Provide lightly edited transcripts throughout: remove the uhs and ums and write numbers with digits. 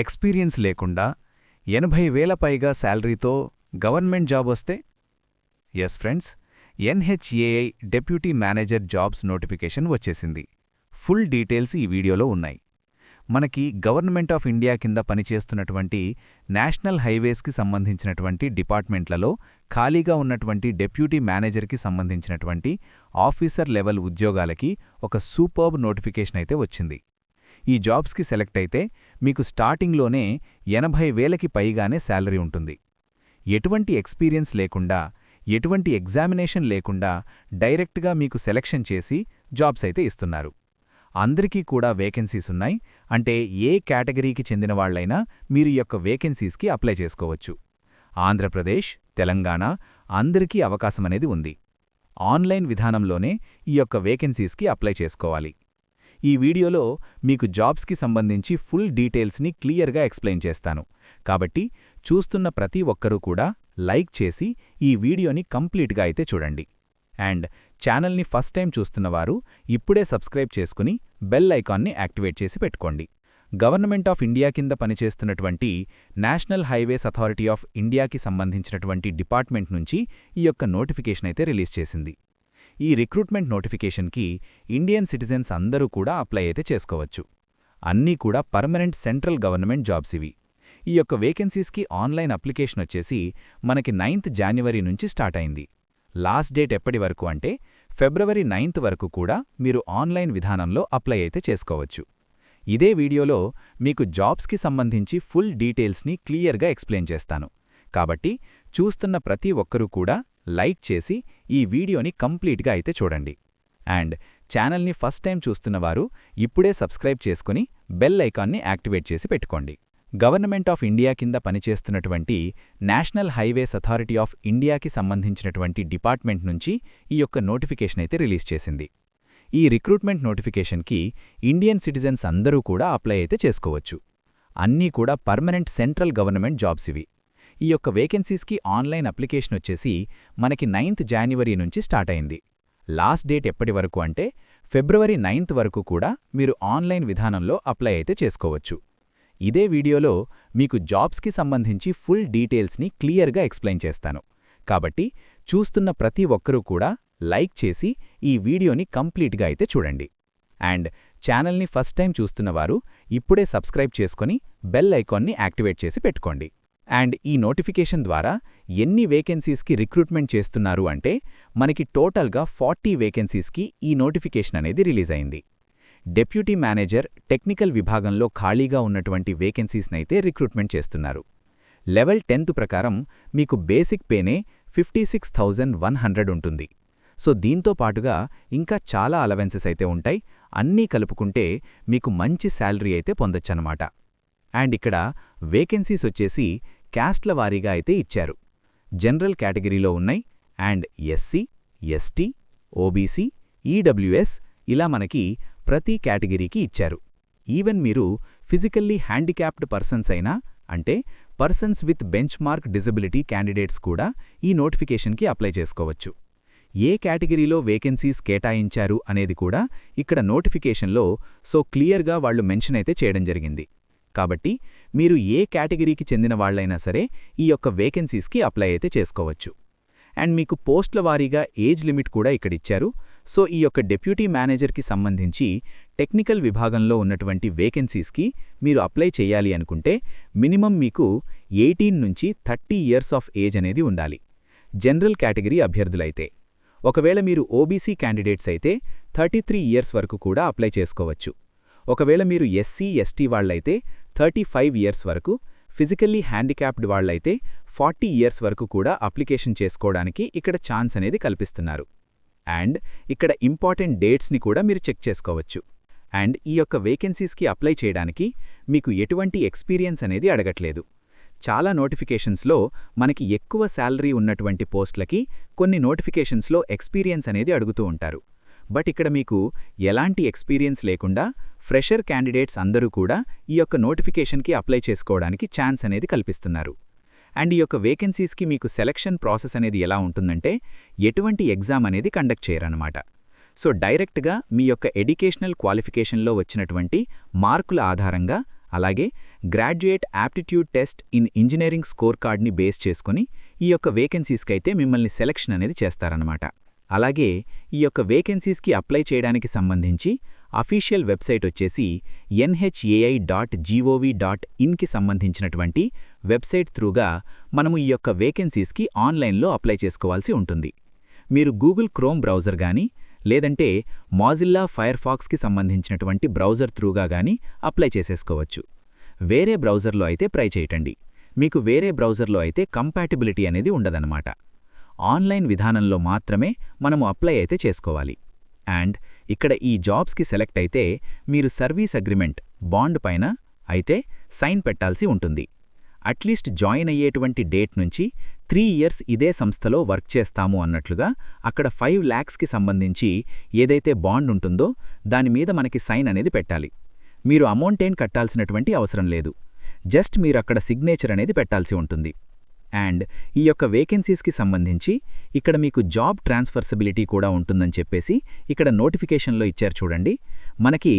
Experience లేకుండా 80,000 పైగా శాలరీతో గవర్నమెంట్ జాబ్ వస్తే? Yes friends, NHAI deputy manager jobs notification వచ్చేసింది. ఫుల్ డీటెయిల్స్ ఈ వీడియోలో ఉన్నాయి. మనకి గవర్నమెంట్ ఆఫ్ ఇండియా కింద పనిచేస్తున్నటువంటి నేషనల్ హైవేస్కి సంబంధించినటువంటి డిపార్ట్మెంట్లలో ఖాళీగా ఉన్నటువంటి డెప్యూటీ మేనేజర్కి సంబంధించినటువంటి ఆఫీసర్ లెవెల్ ఉద్యోగాలకి ఒక సూపర్బ్ నోటిఫికేషన్ అయితే వచ్చింది. ఈ జాబ్స్కి సెలెక్ట్ అయితే మీకు స్టార్టింగ్లోనే 80,000కి పైగానే శాలరీ ఉంటుంది. ఎటువంటి ఎక్స్‌పీరియన్స్ లేకుండా, ఎటువంటి ఎగ్జామినేషన్ లేకుండా డైరెక్ట్గా మీకు సెలెక్షన్ చేసి జాబ్స్ అయితే ఇస్తున్నారు. అందరికీ కూడా వేకెన్సీస్ ఉన్నాయి. అంటే ఏ కేటగిరీకి చెందినవాళ్లైనా మీరు ఈ యొక్క వేకెన్సీస్కి అప్లై చేసుకోవచ్చు. ఆంధ్రప్రదేశ్, తెలంగాణ అందరికీ అవకాశమనేది ఉంది. ఆన్లైన్ విధానంలోనే ఈ యొక్క వేకెన్సీస్కి అప్లై చేసుకోవాలి. ఈ వీడియోలో మీకు జాబ్స్కి సంబంధించి ఫుల్ డీటెయిల్స్ని క్లియర్గా ఎక్స్‌ప్లెయిన్ చేస్తాను. కాబట్టి చూస్తున్న ప్రతి ఒక్కరూ కూడా లైక్ చేసి ఈ వీడియోని కంప్లీట్గా అయితే చూడండి. అండ్ ఛానల్ని ఫస్ట్ టైం చూస్తున్నవారు ఇప్పుడే సబ్స్క్రైబ్ చేసుకుని బెల్ ఐకాన్ని యాక్టివేట్ చేసి పెట్టుకోండి. గవర్నమెంట్ ఆఫ్ ఇండియా కింద పనిచేస్తున్నటువంటి నేషనల్ హైవేస్ అథారిటీ ఆఫ్ ఇండియాకి సంబంధించినటువంటి డిపార్ట్మెంట్ నుంచి ఈ యొక్క నోటిఫికేషన్ అయితే రిలీజ్ చేసింది. ఈ రిక్రూట్మెంట్ నోటిఫికేషన్కి ఇండియన్ సిటిజన్స్ అందరూ కూడా అప్లై అయితే చేసుకోవచ్చు. అన్నీ కూడా పర్మనెంట్ సెంట్రల్ గవర్నమెంట్ జాబ్స్ ఇవి. ఈ యొక్క వేకెన్సీస్కి ఆన్లైన్ అప్లికేషన్ వచ్చేసి మనకి 9th జాన్యువరి నుంచి స్టార్ట్ అయింది. లాస్ట్ డేట్ ఎప్పటి వరకు అంటే ఫిబ్రవరి 9th వరకు కూడా మీరు ఆన్లైన్ విధానంలో అప్లై అయితే చేసుకోవచ్చు. ఇదే వీడియోలో మీకు జాబ్స్కి సంబంధించి ఫుల్ డీటెయిల్స్ని క్లియర్గా ఎక్స్‌ప్లెయిన్ చేస్తాను. కాబట్టి చూస్తున్న ప్రతి ఒక్కరూ కూడా లైక్ చేసి ఈ వీడియోని కంప్లీట్గా అయితే చూడండి. అండ్ ఛానల్ని ఫస్ట్ టైం చూస్తున్నవారు ఇప్పుడే సబ్స్క్రైబ్ చేసుకుని బెల్ ఐకాన్ని యాక్టివేట్ చేసి పెట్టుకోండి. గవర్నమెంట్ ఆఫ్ ఇండియా కింద పనిచేస్తున్నటువంటి నేషనల్ హైవేస్ అథారిటీ ఆఫ్ ఇండియాకి సంబంధించినటువంటి డిపార్ట్మెంట్ నుంచి ఈ యొక్క నోటిఫికేషన్ అయితే రిలీజ్ చేసింది. ఈ రిక్రూట్మెంట్ నోటిఫికేషన్కి ఇండియన్ సిటిజన్స్ అందరూ కూడా అప్లై అయితే చేసుకోవచ్చు. అన్నీ కూడా పర్మనెంట్ సెంట్రల్ గవర్నమెంట్ జాబ్స్ ఇవి. ఈ యొక్క వేకెన్సీస్కి ఆన్లైన్ అప్లికేషన్ వచ్చేసి మనకి 9th జాన్యువరి నుంచి స్టార్ట్ అయింది. లాస్ట్ డేట్ ఎప్పటి వరకు అంటే ఫిబ్రవరి 9th వరకు కూడా మీరు ఆన్లైన్ విధానంలో అప్లై అయితే చేసుకోవచ్చు. ఇదే వీడియోలో మీకు జాబ్స్కి సంబంధించి ఫుల్ డీటెయిల్స్ని క్లియర్గా ఎక్స్‌ప్లెయిన్ చేస్తాను. కాబట్టి చూస్తున్న ప్రతి ఒక్కరూ కూడా లైక్ చేసి ఈ వీడియోని కంప్లీట్గా అయితే చూడండి. అండ్ ఛానల్ని ఫస్ట్ టైం చూస్తున్నవారు ఇప్పుడే సబ్స్క్రైబ్ చేసుకుని బెల్ ఐకాన్ని యాక్టివేట్ చేసి పెట్టుకోండి. అండ్ ఈ నోటిఫికేషన్ ద్వారా ఎన్ని వేకెన్సీస్కి రిక్రూట్మెంట్ చేస్తున్నారు అంటే మనకి టోటల్గా 40 వేకెన్సీస్కి ఈ నోటిఫికేషన్ అనేది రిలీజ్ అయింది. డెప్యూటీ మేనేజర్ టెక్నికల్ విభాగంలో ఖాళీగా ఉన్నటువంటి వేకెన్సీస్నైతే రిక్రూట్మెంట్ చేస్తున్నారు. లెవెల్ 10th ప్రకారం మీకు బేసిక్ పేనే 56,100 ఉంటుంది. సో దీంతో పాటుగా ఇంకా చాలా అలవెన్సెస్ అయితే ఉంటాయి. అన్నీ కలుపుకుంటే మీకు మంచి శాలరీ అయితే పొందొచ్చన్నమాట. అండ్ ఇక్కడ వేకెన్సీస్ వచ్చేసి క్యాస్ట్ల వారీగా అయితే ఇచ్చారు. జనరల్ కేటగిరీలో ఉన్నాయి. And SC, ST, OBC, EWS ఇలా మనకి ప్రతి కేటగిరీకి ఇచ్చారు. ఈవెన్ మీరు ఫిజికల్లీ హ్యాండిక్యాప్డ్ పర్సన్స్ అయినా అంటే persons with bench mark disability candidates కూడా ఈ నోటిఫికేషన్కి అప్లై చేసుకోవచ్చు. ఏ కేటగిరీలో వేకెన్సీస్ కేటాయించారు అనేది కూడా ఇక్కడ నోటిఫికేషన్లో సో క్లియర్గా వాళ్ళు మెన్షన్ అయితే చేయడం జరిగింది. కాబట్టి మీరు ఏ కేటగిరీకి చెందిన వాళ్లైనా సరే ఈ యొక్క వేకెన్సీస్కి అప్లై అయితే చేసుకోవచ్చు. అండ్ మీకు పోస్ట్ల వారీగా ఏజ్ లిమిట్ కూడా ఇక్కడిచ్చారు. సో ఈ యొక్క డెప్యూటీ మేనేజర్కి సంబంధించి టెక్నికల్ విభాగంలో ఉన్నటువంటి వేకెన్సీస్కి మీరు అప్లై చేయాలి అనుకుంటే మినిమం మీకు 18 నుంచి 30 ఇయర్స్ ఆఫ్ ఏజ్ అనేది ఉండాలి. జనరల్ కేటగిరీ అభ్యర్థులైతే. ఒకవేళ మీరు ఓబీసీ క్యాండిడేట్స్ అయితే 33 ఇయర్స్ వరకు కూడా అప్లై చేసుకోవచ్చు. ఒకవేళ మీరు ఎస్సీ, ఎస్టీ వాళ్లైతే 35 ఇయర్స్ వరకు, ఫిజికల్లీ హ్యాండిక్యాప్డ్ వాళ్లైతే 40 ఇయర్స్ వరకు కూడా అప్లికేషన్ చేసుకోవడానికి ఇక్కడ ఛాన్స్ అనేది కల్పిస్తున్నారు. అండ్ ఇక్కడ ఇంపార్టెంట్ డేట్స్ని కూడా మీరు చెక్ చేసుకోవచ్చు. అండ్ ఈ యొక్క వేకెన్సీస్కి అప్లై చేయడానికి మీకు ఎటువంటి ఎక్స్‌పీరియన్స్ అనేది అడగట్లేదు. చాలా నోటిఫికేషన్స్లో మనకి ఎక్కువ శాలరీ ఉన్నటువంటి పోస్టులకి కొన్ని నోటిఫికేషన్స్లో ఎక్స్‌పీరియన్స్ అనేది అడుగుతూ ఉంటారు. బట్ ఇక్కడ మీకు ఎలాంటి ఎక్స్‌పీరియన్స్ లేకుండా ఫ్రెషర్ క్యాండిడేట్స్ అందరూ కూడా ఈ యొక్క నోటిఫికేషన్కి అప్లై చేసుకోవడానికి ఛాన్స్ అనేది కల్పిస్తున్నారు. అండ్ ఈ యొక్క వేకెన్సీస్కి మీకు సెలక్షన్ ప్రాసెస్ అనేది ఎలా ఉంటుందంటే ఎటువంటి ఎగ్జామ్ అనేది కండక్ట్ చేయరన్నమాట. సో డైరెక్ట్గా మీ యొక్క ఎడ్యుకేషనల్ క్వాలిఫికేషన్లో వచ్చినటువంటి మార్కుల ఆధారంగా అలాగే graduate aptitude test in engineering score కార్డ్ని బేస్ చేసుకుని ఈ యొక్క వేకెన్సీస్కైతే మిమ్మల్ని సెలక్షన్ అనేది చేస్తారన్నమాట. అలాగే ఈ యొక్క వేకెన్సీస్కి అప్లై చేయడానికి సంబంధించి అఫీషియల్ వెబ్సైట్ వచ్చేసి nhai.gov.inకి సంబంధించినటువంటి వెబ్సైట్ త్రూగా మనము ఈ యొక్క వేకెన్సీస్కి ఆన్లైన్లో అప్లై చేసుకోవాల్సి ఉంటుంది. మీరు గూగుల్ క్రోమ్ బ్రౌజర్ గానీ లేదంటే మాజిల్లా ఫైర్ఫాక్స్కి సంబంధించినటువంటి బ్రౌజర్ త్రూగా గానీ అప్లై చేసేసుకోవచ్చు. వేరే బ్రౌజర్లో అయితే ట్రై చేయటండి. మీకు వేరే బ్రౌజర్లో అయితే కంపాటిబిలిటీ అనేది ఉండదన్నమాట. ఆన్లైన్ విధానంలో మాత్రమే మనము అప్లై అయితే చేసుకోవాలి. అండ్ ఇక్కడ ఈ జాబ్స్కి సెలెక్ట్ అయితే మీరు సర్వీస్ అగ్రిమెంట్ బాండ్ పైన అయితే సైన్ పెట్టాల్సి ఉంటుంది. అట్లీస్ట్ జాయిన్ అయ్యేటువంటి డేట్ నుంచి 3 ఇయర్స్ ఇదే సంస్థలో వర్క్ చేస్తాము అన్నట్లుగా అక్కడ 5 lakhsకి సంబంధించి ఏదైతే బాండ్ ఉంటుందో దాని మీద మనకి సైన్ అనేది పెట్టాలి. మీరు అమౌంట్ ఏం కట్టాల్సినటువంటి అవసరం లేదు. జస్ట్ మీరు అక్కడ సిగ్నేచర్ అనేది పెట్టాల్సి ఉంటుంది. అండ్ ఈ యొక్క వేకెన్సీస్కి సంబంధించి ఇక్కడ మీకు జాబ్ ట్రాన్స్ఫర్సబిలిటీ కూడా ఉంటుందని చెప్పేసి ఇక్కడ నోటిఫికేషన్లో ఇచ్చారు చూడండి. మనకి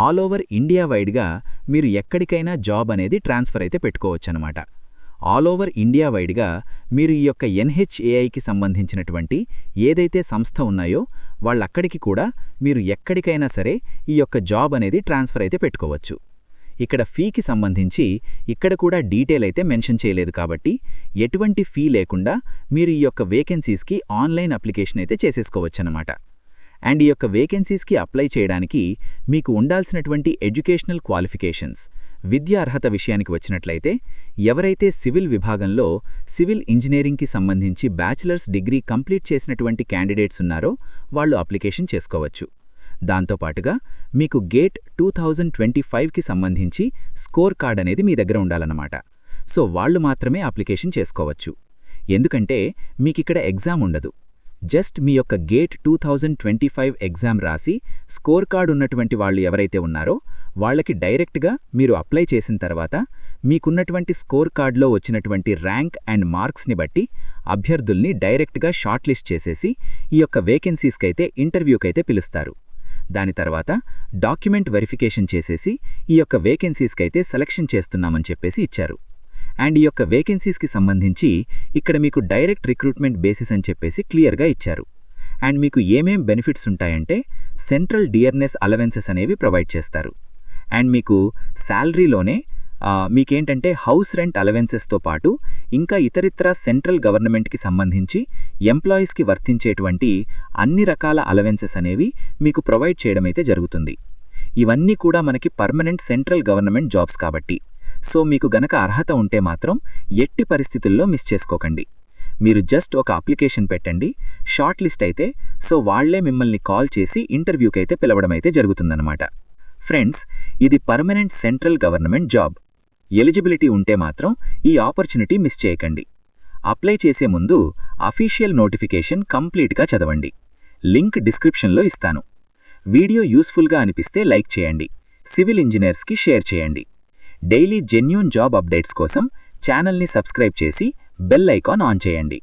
ఆల్ ఓవర్ ఇండియా వైడ్గా మీరు ఎక్కడికైనా జాబ్ అనేది ట్రాన్స్ఫర్ అయితే పెట్టుకోవచ్చనమాట. ఆల్ ఓవర్ ఇండియా వైడ్గా మీరు ఈ యొక్క NHAIకి సంబంధించినటువంటి ఏదైతే సంస్థ ఉన్నాయో వాళ్ళక్కడికి కూడా మీరు ఎక్కడికైనా సరే ఈ యొక్క జాబ్ అనేది ట్రాన్స్ఫర్ అయితే పెట్టుకోవచ్చు. ఇక్కడ ఫీకి సంబంధించి ఇక్కడ కూడా డీటెయిల్ అయితే మెన్షన్ చేయలేదు కాబట్టి ఎటువంటి ఫీ లేకుండా మీరు ఈ యొక్క వేకెన్సీస్కి ఆన్లైన్ అప్లికేషన్ అయితే చేసేసుకోవచ్చనమాట. అండ్ ఈ యొక్క వేకెన్సీస్కి అప్లై చేయడానికి మీకు ఉండాల్సినటువంటి ఎడ్యుకేషనల్ క్వాలిఫికేషన్స్ విద్యా అర్హత విషయానికి వచ్చినట్లయితే ఎవరైతే సివిల్ విభాగంలో సివిల్ ఇంజనీరింగ్కి సంబంధించి బ్యాచిలర్స్ డిగ్రీ కంప్లీట్ చేసినటువంటి క్యాండిడేట్స్ ఉన్నారో వాళ్ళు అప్లికేషన్ చేసుకోవచ్చు. దాంతోపాటుగా మీకు గేట్ 2025కి సంబంధించి స్కోర్ కార్డ్ అనేది మీ దగ్గర ఉండాలన్నమాట. సో వాళ్ళు మాత్రమే అప్లికేషన్ చేసుకోవచ్చు. ఎందుకంటే మీకిక్కడ ఎగ్జామ్ ఉండదు. జస్ట్ మీ యొక్క గేట్ 2025 ఎగ్జామ్ రాసి స్కోర్ కార్డ్ ఉన్నటువంటి వాళ్ళు ఎవరైతే ఉన్నారో వాళ్ళకి డైరెక్ట్గా మీరు అప్లై చేసిన తర్వాత మీకున్నటువంటి స్కోర్ కార్డులో వచ్చినటువంటి ర్యాంక్ అండ్ మార్క్స్ని బట్టి అభ్యర్థుల్ని డైరెక్ట్గా షార్ట్ లిస్ట్ చేసేసి ఈ యొక్క వేకెన్సీస్కైతే ఇంటర్వ్యూకైతే పిలుస్తారు. దాని తర్వాత డాక్యుమెంట్ వెరిఫికేషన్ చేసేసి ఈ యొక్క వేకెన్సీస్కైతే సెలక్షన్ చేస్తున్నామని చెప్పేసి ఇచ్చారు. అండ్ ఈ యొక్క వేకెన్సీస్కి సంబంధించి ఇక్కడ మీకు డైరెక్ట్ రిక్రూట్మెంట్ బేసిస్ అని చెప్పేసి క్లియర్గా ఇచ్చారు. అండ్ మీకు ఏమేం బెనిఫిట్స్ ఉంటాయంటే సెంట్రల్ డియర్నెస్ అలవెన్సెస్ అనేవి ప్రొవైడ్ చేస్తారు. అండ్ మీకు శాలరీలోనే మీకేంటంటే హౌస్ రెంట్ అలవెన్సెస్తో పాటు ఇంకా ఇతరితర సెంట్రల్ గవర్నమెంట్కి సంబంధించి ఎంప్లాయీస్కి వర్తించేటువంటి అన్ని రకాల అలవెన్సెస్ అనేవి మీకు ప్రొవైడ్ చేయడమైతే జరుగుతుంది. ఇవన్నీ కూడా మనకి పర్మనెంట్ సెంట్రల్ గవర్నమెంట్ జాబ్స్ కాబట్టి సో మీకు గనక అర్హత ఉంటే మాత్రం ఎట్టి పరిస్థితుల్లో మిస్ చేసుకోకండి. మీరు జస్ట్ ఒక అప్లికేషన్ పెట్టండి, షార్ట్ లిస్ట్ అయితే సో వాళ్లే మిమ్మల్ని కాల్ చేసి ఇంటర్వ్యూకైతే పిలవడమైతే జరుగుతుందన్నమాట. ఫ్రెండ్స్, ఇది permanent central government job. Eligibility ఉంటే మాత్రం ఈ ఆపర్చునిటీ మిస్ చేయకండి. అప్లై చేసే ముందు అఫీషియల్ నోటిఫికేషన్ కంప్లీట్గా చదవండి. లింక్ డిస్క్రిప్షన్లో ఇస్తాను. వీడియో యూస్ఫుల్గా అనిపిస్తే లైక్ చేయండి, సివిల్ ఇంజనీర్స్కి షేర్ చేయండి. డైలీ జెన్యూన్ జాబ్ అప్డేట్స్ కోసం ఛానల్ని సబ్స్క్రైబ్ చేసి బెల్ ఐకాన్ ఆన్ చేయండి.